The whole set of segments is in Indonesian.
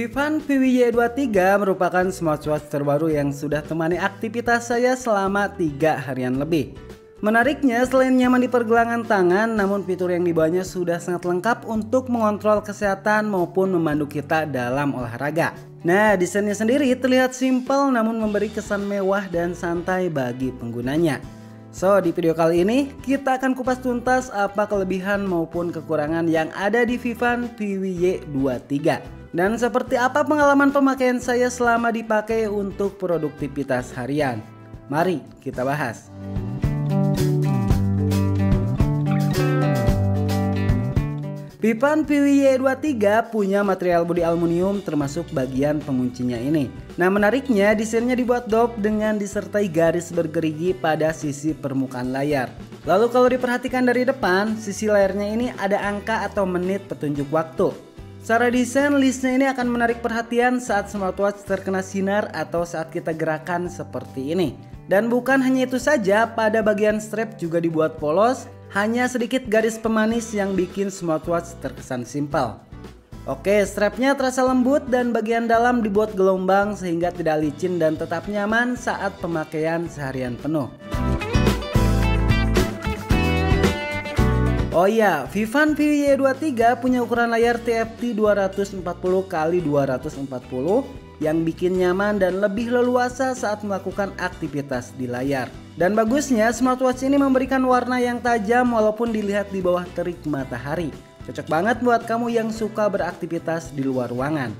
Vivan VWY23 merupakan smartwatch terbaru yang sudah temani aktivitas saya selama 3 harian lebih. Menariknya, selain nyaman di pergelangan tangan, namun fitur yang dibawanya sudah sangat lengkap untuk mengontrol kesehatan maupun memandu kita dalam olahraga. Nah, desainnya sendiri terlihat simpel namun memberi kesan mewah dan santai bagi penggunanya. So, di video kali ini kita akan kupas tuntas apa kelebihan maupun kekurangan yang ada di Vivan VWY23. Dan seperti apa pengalaman pemakaian saya selama dipakai untuk produktivitas harian. Mari kita bahas. Vivan VWY23 punya material bodi aluminium termasuk bagian penguncinya ini. Nah, menariknya desainnya dibuat dop dengan disertai garis bergerigi pada sisi permukaan layar. Lalu kalau diperhatikan dari depan, sisi layarnya ini ada angka atau menit petunjuk waktu. Secara desain, listnya ini akan menarik perhatian saat smartwatch terkena sinar atau saat kita gerakan seperti ini. Dan bukan hanya itu saja, pada bagian strap juga dibuat polos, hanya sedikit garis pemanis yang bikin smartwatch terkesan simpel. Oke, strapnya terasa lembut dan bagian dalam dibuat gelombang sehingga tidak licin dan tetap nyaman saat pemakaian seharian penuh. Oh iya, Vivan VWY23 punya ukuran layar TFT 240x240 yang bikin nyaman dan lebih leluasa saat melakukan aktivitas di layar. Dan bagusnya, smartwatch ini memberikan warna yang tajam walaupun dilihat di bawah terik matahari. Cocok banget buat kamu yang suka beraktivitas di luar ruangan.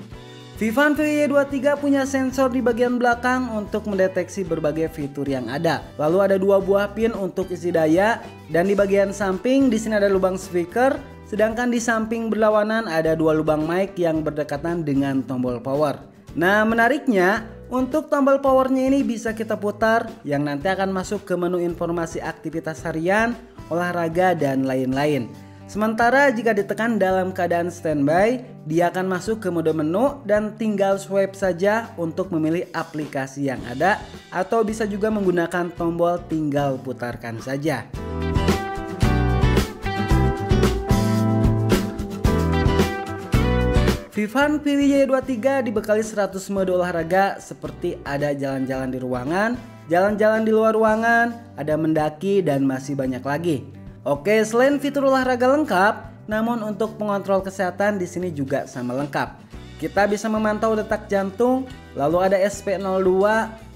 Vivan VWY23 punya sensor di bagian belakang untuk mendeteksi berbagai fitur yang ada. Lalu ada 2 buah pin untuk isi daya dan di bagian samping di sini ada lubang speaker, sedangkan di samping berlawanan ada 2 lubang mic yang berdekatan dengan tombol power. Nah, menariknya untuk tombol powernya ini bisa kita putar yang nanti akan masuk ke menu informasi aktivitas harian, olahraga dan lain-lain. Sementara jika ditekan dalam keadaan standby, dia akan masuk ke mode menu dan tinggal swipe saja untuk memilih aplikasi yang ada, atau bisa juga menggunakan tombol tinggal putarkan saja. Vivan VWY23 dibekali 100 mode olahraga seperti ada jalan-jalan di ruangan, jalan-jalan di luar ruangan, ada mendaki dan masih banyak lagi. Oke, selain fitur olahraga lengkap, namun untuk pengontrol kesehatan di sini juga sama lengkap. Kita bisa memantau detak jantung, lalu ada SP02,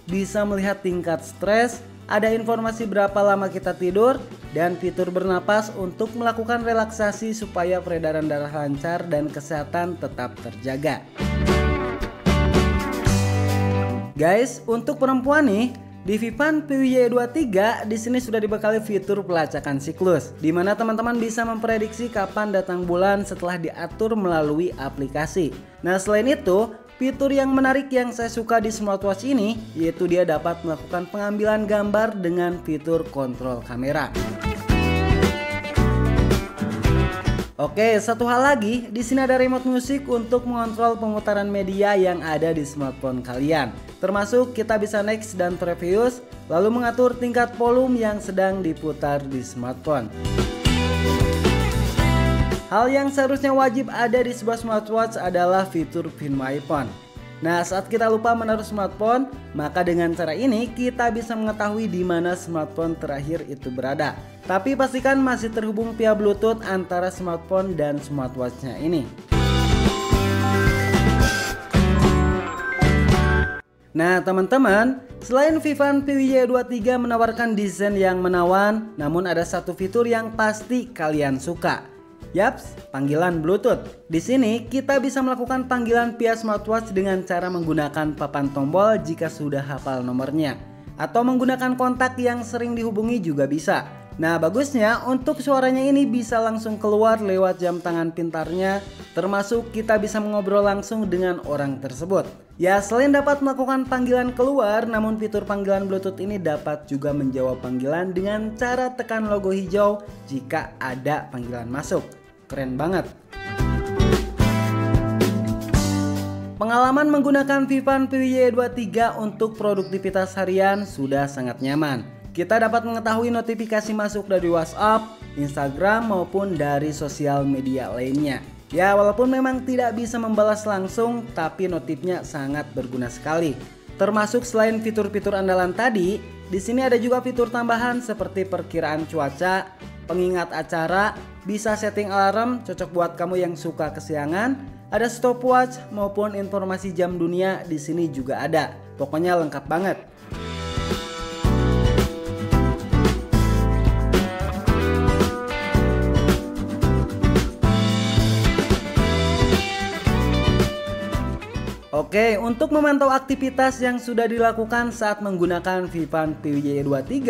bisa melihat tingkat stres, ada informasi berapa lama kita tidur, dan fitur bernapas untuk melakukan relaksasi supaya peredaran darah lancar dan kesehatan tetap terjaga. Guys, untuk perempuan nih, di Vivan VWY23 di sini sudah dibekali fitur pelacakan siklus, di mana teman-teman bisa memprediksi kapan datang bulan setelah diatur melalui aplikasi. Nah, selain itu, fitur yang menarik yang saya suka di smartwatch ini yaitu dia dapat melakukan pengambilan gambar dengan fitur kontrol kamera. Oke, satu hal lagi, di sini ada remote musik untuk mengontrol pemutaran media yang ada di smartphone kalian. Termasuk kita bisa next dan previous, lalu mengatur tingkat volume yang sedang diputar di smartphone. Hal yang seharusnya wajib ada di sebuah smartwatch adalah fitur Find My Phone. Nah, saat kita lupa menaruh smartphone, maka dengan cara ini kita bisa mengetahui di mana smartphone terakhir itu berada. Tapi pastikan masih terhubung via Bluetooth antara smartphone dan smartwatchnya ini. Nah, teman-teman, selain Vivan VWY23 menawarkan desain yang menawan, namun ada satu fitur yang pasti kalian suka. Yaps, panggilan Bluetooth. Di sini kita bisa melakukan panggilan via smartwatch dengan cara menggunakan papan tombol jika sudah hafal nomornya, atau menggunakan kontak yang sering dihubungi juga bisa. Nah, bagusnya untuk suaranya ini bisa langsung keluar lewat jam tangan pintarnya, termasuk kita bisa mengobrol langsung dengan orang tersebut. Ya, selain dapat melakukan panggilan keluar, namun fitur panggilan Bluetooth ini dapat juga menjawab panggilan dengan cara tekan logo hijau jika ada panggilan masuk. Keren banget. Pengalaman menggunakan Vivan VWY23 untuk produktivitas harian sudah sangat nyaman. Kita dapat mengetahui notifikasi masuk dari WhatsApp, Instagram maupun dari sosial media lainnya. Ya, walaupun memang tidak bisa membalas langsung, tapi notifnya sangat berguna sekali. Termasuk selain fitur-fitur andalan tadi, di sini ada juga fitur tambahan seperti perkiraan cuaca, pengingat acara, bisa setting alarm cocok buat kamu yang suka kesiangan, ada stopwatch maupun informasi jam dunia di sini juga ada. Pokoknya lengkap banget. Oke, untuk memantau aktivitas yang sudah dilakukan saat menggunakan Vivan PWJ23,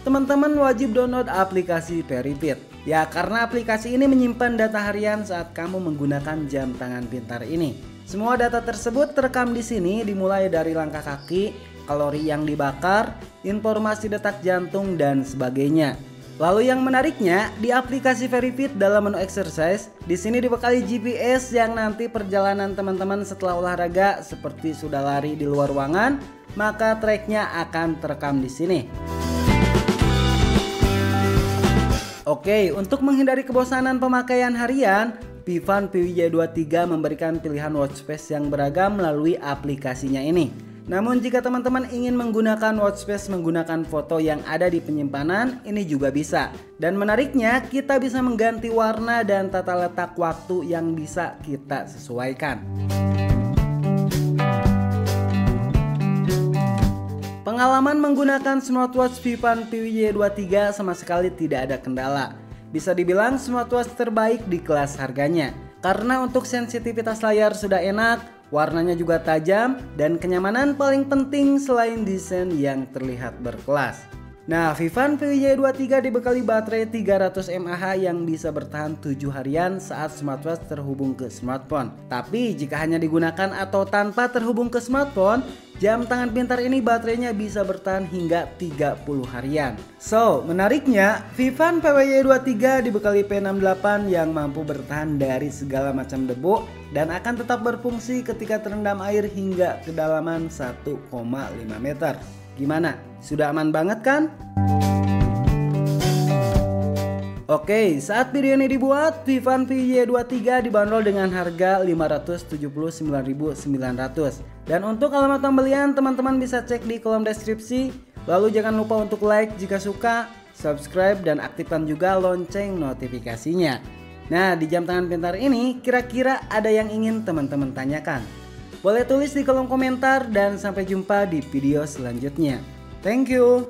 teman-teman wajib download aplikasi VeriFit. Ya, karena aplikasi ini menyimpan data harian saat kamu menggunakan jam tangan pintar ini. Semua data tersebut terekam di sini, dimulai dari langkah kaki, kalori yang dibakar, informasi detak jantung, dan sebagainya. Lalu yang menariknya, di aplikasi VeriFit dalam menu exercise, di sini dibekali GPS yang nanti perjalanan teman-teman setelah olahraga seperti sudah lari di luar ruangan, maka tracknya akan terekam di sini. Oke, untuk menghindari kebosanan pemakaian harian, Vivan PWJ23 memberikan pilihan watchface yang beragam melalui aplikasinya ini. Namun jika teman-teman ingin menggunakan watchface menggunakan foto yang ada di penyimpanan, ini juga bisa. Dan menariknya, kita bisa mengganti warna dan tata letak waktu yang bisa kita sesuaikan. Pengalaman menggunakan smartwatch Vivan PWJ23 sama sekali tidak ada kendala. Bisa dibilang smartwatch terbaik di kelas harganya. Karena untuk sensitivitas layar sudah enak, warnanya juga tajam, dan kenyamanan paling penting selain desain yang terlihat berkelas. Nah, Vivan PWJ23 dibekali baterai 300 mAh yang bisa bertahan 7 harian saat smartwatch terhubung ke smartphone. Tapi jika hanya digunakan atau tanpa terhubung ke smartphone, jam tangan pintar ini baterainya bisa bertahan hingga 30 harian. So, menariknya, Vivan PWJ23 dibekali P68 yang mampu bertahan dari segala macam debu dan akan tetap berfungsi ketika terendam air hingga kedalaman 1,5 meter. Gimana? Sudah aman banget kan? Oke, saat video ini dibuat, Vivan PWJ23 dibanderol dengan harga Rp579.900. Dan untuk alamat pembelian, teman-teman bisa cek di kolom deskripsi. Lalu jangan lupa untuk like jika suka, subscribe, dan aktifkan juga lonceng notifikasinya. Nah, di jam tangan pintar ini kira-kira ada yang ingin teman-teman tanyakan? Boleh tulis di kolom komentar dan sampai jumpa di video selanjutnya. Thank you.